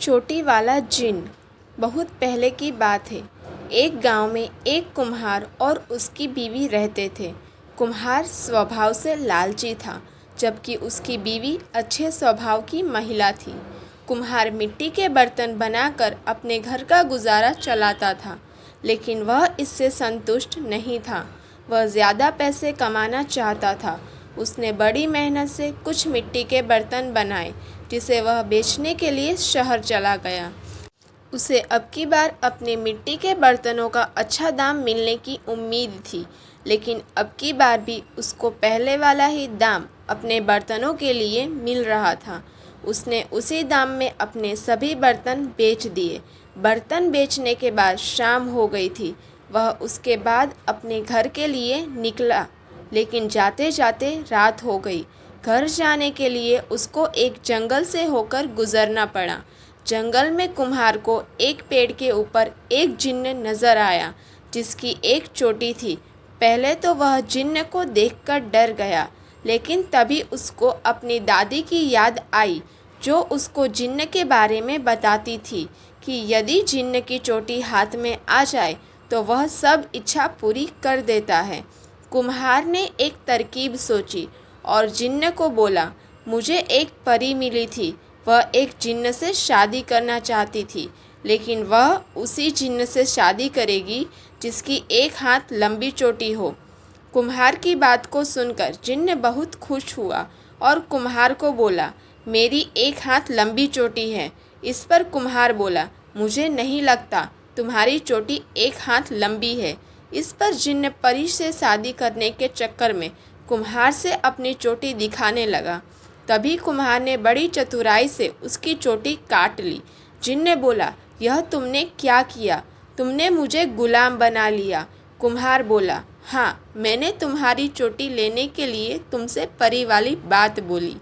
चोटी वाला जिन्न। बहुत पहले की बात है। एक गांव में एक कुम्हार और उसकी बीवी रहते थे। कुम्हार स्वभाव से लालची था, जबकि उसकी बीवी अच्छे स्वभाव की महिला थी। कुम्हार मिट्टी के बर्तन बनाकर अपने घर का गुजारा चलाता था, लेकिन वह इससे संतुष्ट नहीं था। वह ज़्यादा पैसे कमाना चाहता था। उसने बड़ी मेहनत से कुछ मिट्टी के बर्तन बनाए, जिसे वह बेचने के लिए शहर चला गया। उसे अब की बार अपने मिट्टी के बर्तनों का अच्छा दाम मिलने की उम्मीद थी, लेकिन अब की बार भी उसको पहले वाला ही दाम अपने बर्तनों के लिए मिल रहा था। उसने उसी दाम में अपने सभी बर्तन बेच दिए। बर्तन बेचने के बाद शाम हो गई थी। वह उसके बाद अपने घर के लिए निकला, लेकिन जाते जाते रात हो गई। घर जाने के लिए उसको एक जंगल से होकर गुजरना पड़ा। जंगल में कुम्हार को एक पेड़ के ऊपर एक जिन्न नज़र आया, जिसकी एक चोटी थी। पहले तो वह जिन्न को देखकर डर गया, लेकिन तभी उसको अपनी दादी की याद आई, जो उसको जिन्न के बारे में बताती थी कि यदि जिन्न की चोटी हाथ में आ जाए तो वह सब इच्छा पूरी कर देता है। कुम्हार ने एक तरकीब सोची और जिन्न को बोला, मुझे एक परी मिली थी। वह एक जिन्न से शादी करना चाहती थी, लेकिन वह उसी जिन्न से शादी करेगी जिसकी एक हाथ लंबी चोटी हो। कुम्हार की बात को सुनकर जिन्न बहुत खुश हुआ और कुम्हार को बोला, मेरी एक हाथ लंबी चोटी है। इस पर कुम्हार बोला, मुझे नहीं लगता तुम्हारी चोटी एक हाथ लंबी है। इस पर जिन्न परी से शादी करने के चक्कर में कुम्हार से अपनी चोटी दिखाने लगा। तभी कुम्हार ने बड़ी चतुराई से उसकी चोटी काट ली। जिन्न बोला, यह तुमने क्या किया? तुमने मुझे गुलाम बना लिया। कुम्हार बोला, हाँ, मैंने तुम्हारी चोटी लेने के लिए तुमसे परी वाली बात बोली।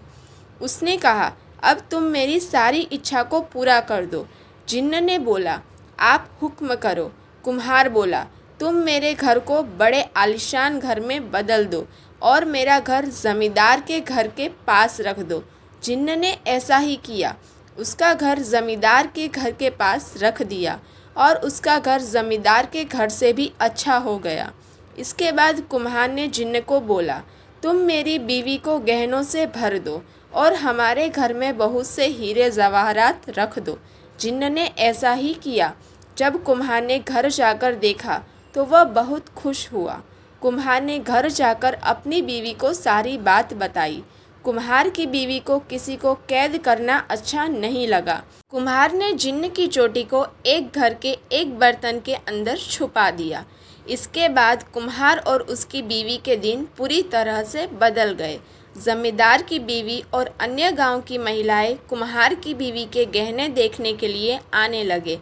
उसने कहा, अब तुम मेरी सारी इच्छा को पूरा कर दो। जिन्न ने बोला, आप हुक्म करो। कुम्हार बोला, तुम मेरे घर को बड़े आलीशान घर में बदल दो और मेरा घर ज़मींदार के घर के पास रख दो। जिन्न ने ऐसा ही किया। उसका घर ज़मींदार के घर के पास रख दिया और उसका घर ज़मींदार के घर से भी अच्छा हो गया। इसके बाद कुम्हार ने जिन्न को बोला, तुम मेरी बीवी को गहनों से भर दो और हमारे घर में बहुत से हीरे जवाहरात रख दो। जिन्न ने ऐसा ही किया। जब कुम्हार ने घर जाकर देखा तो वह बहुत खुश हुआ। कुम्हार ने घर जाकर अपनी बीवी को सारी बात बताई। कुम्हार की बीवी को किसी को कैद करना अच्छा नहीं लगा। कुम्हार ने जिन्न की चोटी को एक घर के एक बर्तन के अंदर छुपा दिया। इसके बाद कुम्हार और उसकी बीवी के दिन पूरी तरह से बदल गए। जमींदार की बीवी और अन्य गांव की महिलाएं कुम्हार की बीवी के गहने देखने के लिए आने लगे।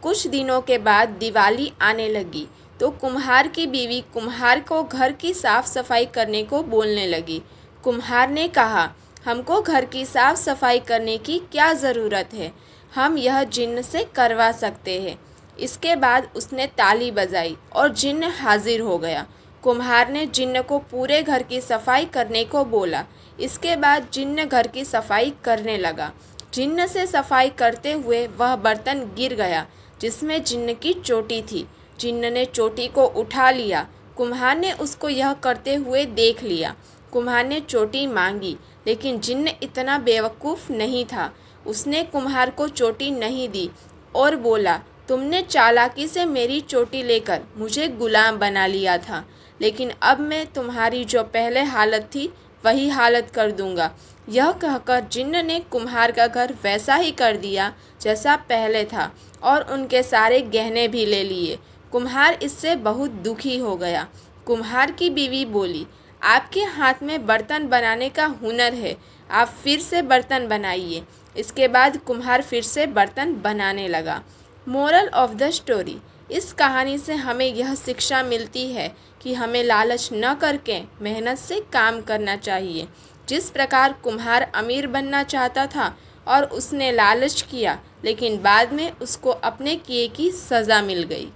कुछ दिनों के बाद दिवाली आने लगी तो कुम्हार की बीवी कुम्हार को घर की साफ सफाई करने को बोलने लगी। कुम्हार ने कहा, हमको घर की साफ सफाई करने की क्या ज़रूरत है, हम यह जिन्न से करवा सकते हैं। इसके बाद उसने ताली बजाई और जिन्न हाजिर हो गया। कुम्हार ने जिन्न को पूरे घर की सफाई करने को बोला। इसके बाद जिन्न घर की सफाई करने लगा। जिन्न से सफाई करते हुए वह बर्तन गिर गया जिसमें जिन्न की चोटी थी। जिन्न ने चोटी को उठा लिया। कुम्हार ने उसको यह करते हुए देख लिया। कुम्हार ने चोटी मांगी, लेकिन जिन्न इतना बेवकूफ़ नहीं था। उसने कुम्हार को चोटी नहीं दी और बोला, तुमने चालाकी से मेरी चोटी लेकर मुझे गुलाम बना लिया था, लेकिन अब मैं तुम्हारी जो पहले हालत थी वही हालत कर दूंगा। यह कहकर जिन्न ने कुम्हार का घर वैसा ही कर दिया जैसा पहले था और उनके सारे गहने भी ले लिए। कुम्हार इससे बहुत दुखी हो गया। कुम्हार की बीवी बोली, आपके हाथ में बर्तन बनाने का हुनर है, आप फिर से बर्तन बनाइए। इसके बाद कुम्हार फिर से बर्तन बनाने लगा। मोरल ऑफ द स्टोरी, इस कहानी से हमें यह शिक्षा मिलती है कि हमें लालच न करके मेहनत से काम करना चाहिए। जिस प्रकार कुम्हार अमीर बनना चाहता था और उसने लालच किया, लेकिन बाद में उसको अपने किए की सज़ा मिल गई।